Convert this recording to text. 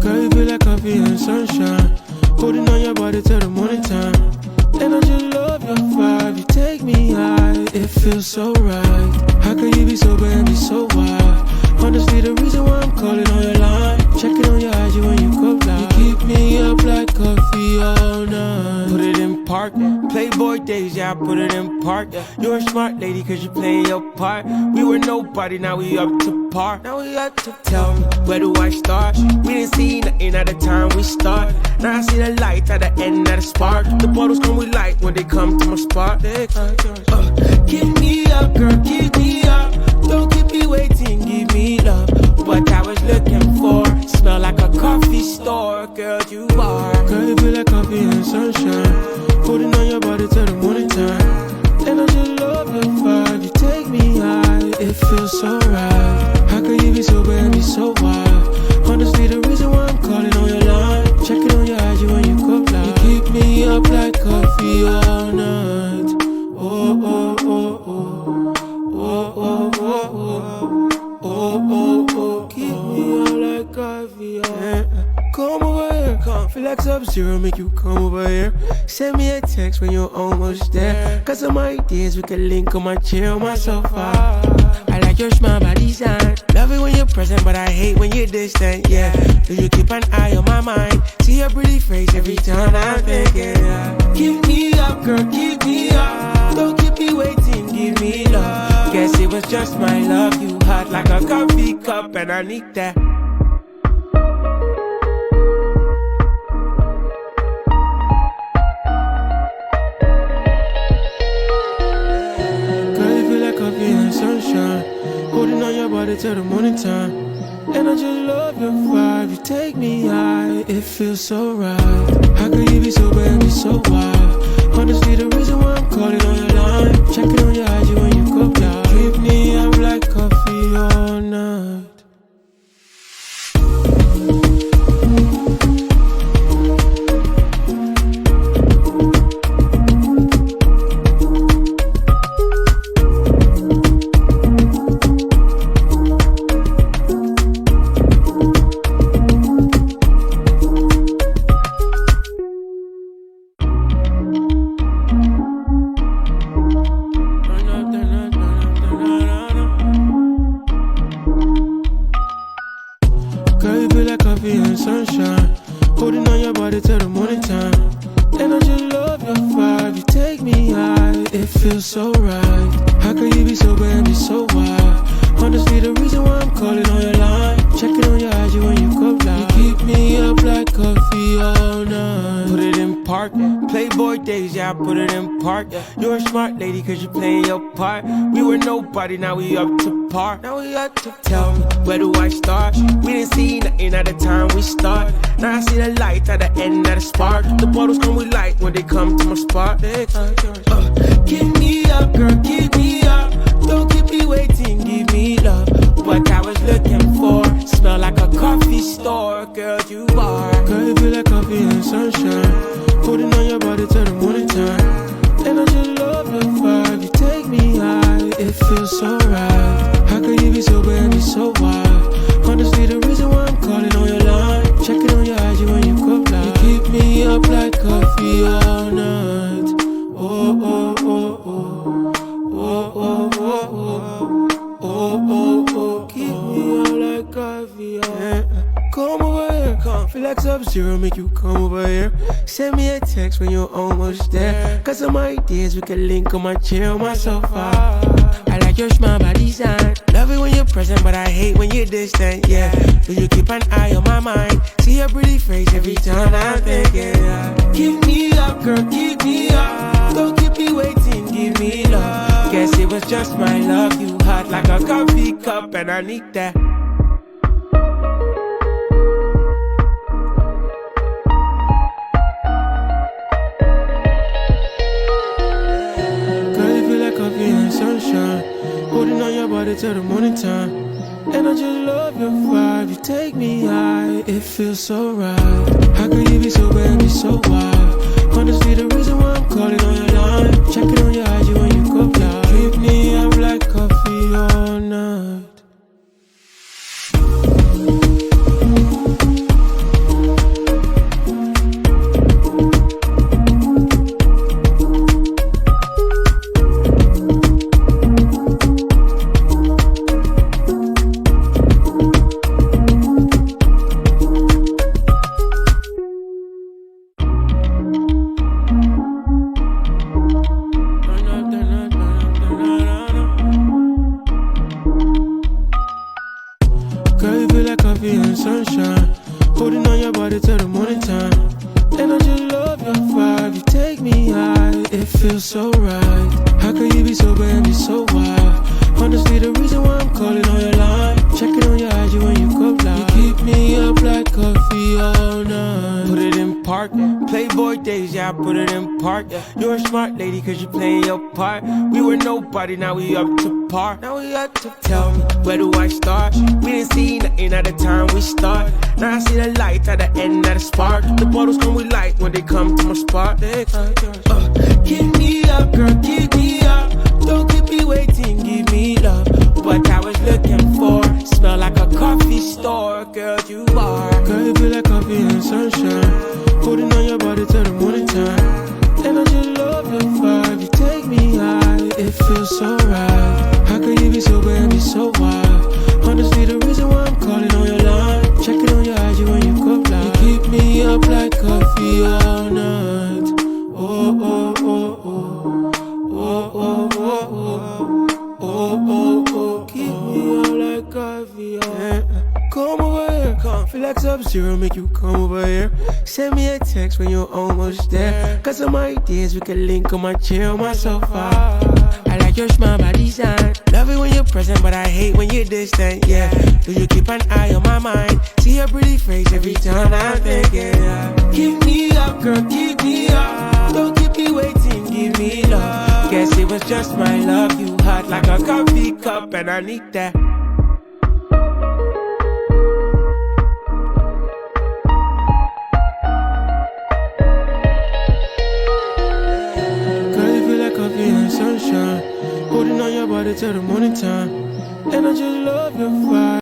Girl, you feel like coffee and sunshine. Holding on your body till the morning time. And I just love your vibe. You take me high, it feels so right. How can you be sober and be so wild? Honestly, the reason why I'm calling on your line. Checking on your IG when you go live. You keep me up like coffee all night. Put it in park, Playboy days, yeah, I put it in park. You're a smart lady cause you play your part. We were nobody, now we up to par. Now we got to tell me, where do I start? We didn't see nothing at the time we start. Now I see the light at the end of the spark. The bottles come with light when they come to my spot. Keep me up, girl, keep me up. Don't keep me waiting, give me love. What I was looking for, smell like a coffee store. Girl, you are. Girl, you feel like coffee and sunshine. Holding on your body till the morning time. And I just love your vibe. You take me high, it feels so right. How can you be sober and be so wild? Honestly, the reason why I'm calling on your line. Checking on your IG when you go live. You keep me up like coffee all night. Oh, oh, oh, oh. Oh, oh, oh, oh. Oh, oh, oh. Keep me up like coffee all night. Come over here, come feel like Sub-Zero, make you come over here. Send me a text when you're almost there. Got some ideas, we can link on my chair, on my sofa. I like your smile by design. Love it when you're present, but I hate when you're distant, yeah. Do you keep an eye on my mind? See your pretty face every time I'm thinking, yeah. Keep me up, girl, keep me up. Don't keep me waiting, give me love. Guess it was just my love. You hot like a coffee cup, and I need that. Sunshine, holding on your body till the morning time. And I just love your vibe. You take me high, it feels so right. How can you be sober and be so wild? Honestly, the reason why I'm calling on your line. Checking on your IG when you go live. Keep me up like coffee all night. Sunshine, holding on your body till the morning time. And I just love your vibe. You take me high, it feels so right. How can you be sober and be so wild? Honestly, the reason why I'm calling on your line. Checking on your IG when you go live. You keep me up like coffee all night. Put it in park, Playboy days, yeah, I put it in park. You're a smart lady cause you play your part. We were nobody, now we up to par. Now we got to tell me, where do I start? We didn't see nothing at the time we start. Now I see the light at the end of the spark. The bottles come with light when they come to my spot. Keep me up, girl, keep me up. Don't keep me waiting, give me love. What I was looking for, smell like a coffee store. Girl, you are. Girl, you feel like coffee and sunshine. Holding on your body till the morning time. And I just love your vibe. You take me high, it feels so right. How can you be sober and be so wild? Honestly, the reason why I'm calling on your line. Checking on your IG when you go live. You keep me up like coffee all night. Oh, oh, oh, oh. Oh, oh, oh, oh. Oh, oh, oh. Keep me up like coffee all night. Come over here, come feel like Sub-Zero, make you come over here. Send me a text when you're almost there. Got some ideas, we can link on my chair, on my sofa. I like your smile by design. Love it when you're present, but I hate when you're distant, yeah. Do you keep an eye on my mind? See your pretty face every time I'm thinking, yeah. Keep me up, girl, keep me up. Don't keep me waiting, give me love. Guess it was just my love. You hot like a coffee cup, and I need that. Sunshine, holding on your body till the morning time. And I just love your vibe. You take me high, it feels so right. How can you be sober and be so wild? Honestly, the reason why I'm calling on your line. Checking on your IG when you go live. Keep me up like coffee all night. Holding on your body till the morning time. And I just love your vibe. You take me high. It feels so right. How can you be sober and be so wild? Honestly, the reason why I'm calling on your line. Checking on your IG when you go live. You keep me up like coffee all night. Put it in park. Playboy days, yeah, I put it in park. You're a smart lady cause you playing your part. We were nobody, now we up to par. Now we up to tell me, where do I start? We didn't see nothing at the time we start. Now I see the light at the end of the spark. The bottles come with light when they come to my spot. Keep me up, girl, keep me up. Don't keep me waiting, give me love. What I was looking for, smell like a coffee store. Girl, you are. Girl, you feel like coffee and sunshine. Holding on your body till the morning time. And I just love your vibe, you take me high. It feels so right. How can you be sober and be so wild? Honestly, the reason why I'm calling on your line. Checking on your IG when you go live. You keep me up like coffee all night. Oh, oh, oh, oh. Oh, oh, oh, oh. Oh, oh, oh. Keep me up like coffee all night. Come over here, come. Feel like Sub-Zero, make you come over here. Send me a text when you're almost there. Got some ideas, we can link on my chair, on my sofa. I like your smile by design. Love it when you're present, but I hate when you're distant, yeah. Do you keep an eye on my mind? See your pretty face every time I'm thinking, yeah. Keep me up, girl, keep me up. Don't keep me waiting, give me love. Guess it was just my love. You hot like a coffee cup, and I need that. Coffee and sunshine, holding on your body till the morning time. And I just love your vibe.